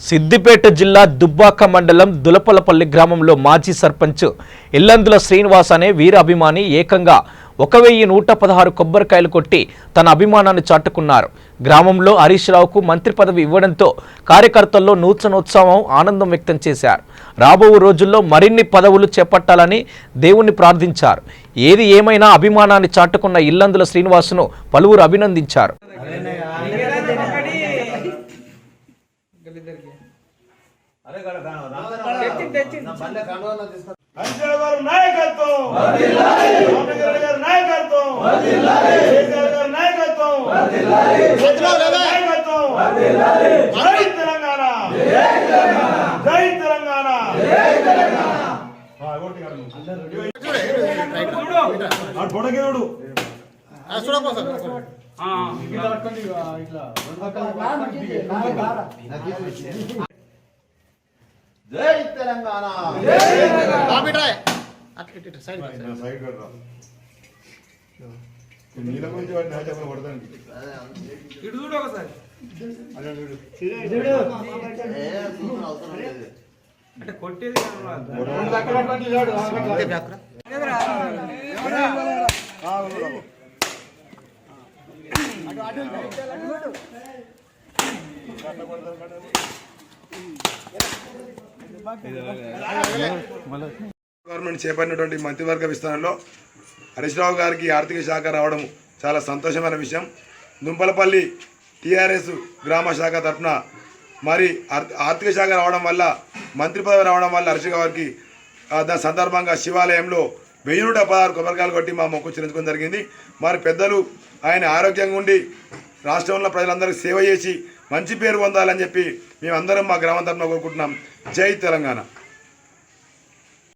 సిద్దిపేట జిల్లా దుబ్బాక మండలం దులపలపల్లి గ్రామంలో మాజీ సర్పంచ్ ఇల్లందుల శ్రీనివాస్ అనే వీర అభిమాని ఏకంగా 1116 కొబ్బరికాయలు కొట్టి తన అభిమానాన్ని చాటుకున్నారు. గ్రామంలో హరీష్ రావుకు మంత్రి పదవి ఇవ్వడంతో కార్యకర్తల్లో నూతనోత్సవం ఆనందం వ్యక్తం చేశారు. రాబో రోజుల్లో మరిన్ని పదవులు చేపట్టాలని దేవుణ్ణి ప్రార్థించారు. ఏది ఏమైనా అభిమానాన్ని చాటుకున్న ఇల్లందుల శ్రీనివాస్ను పలువురు అభినందించారు. జై తెలంగాణ నీళ్ళ గురించి వాడిని చెప్పని కొడతాను ఇటు చూడు ఒకసారి అంటే కొట్టేది గవర్నమెంట్ చేపట్టినటువంటి మంత్రివర్గ విస్తరణలో హరీష్ రావు గారికి ఆర్థిక శాఖ రావడం చాలా సంతోషమైన విషయం. దుంపలపల్లి టీఆర్ఎస్ గ్రామ శాఖ తరఫున మరి ఆర్థిక శాఖ రావడం వల్ల మంత్రి పదవి రావడం వల్ల హరీష్ గారికి దాని సందర్భంగా శివాలయంలో 1116 కొబ్బరికాయలు కొట్టి మా మొక్కు చెల్లించుకోవడం జరిగింది. మరి పెద్దలు ఆయన ఆరోగ్యంగా ఉండి రాష్ట్రంలో ప్రజలందరికీ సేవ చేసి మంచి పేరు పొందాలని చెప్పి మేమందరం మా గ్రామం తరఫున కోరుకుంటున్నాం. జై తెలంగాణ.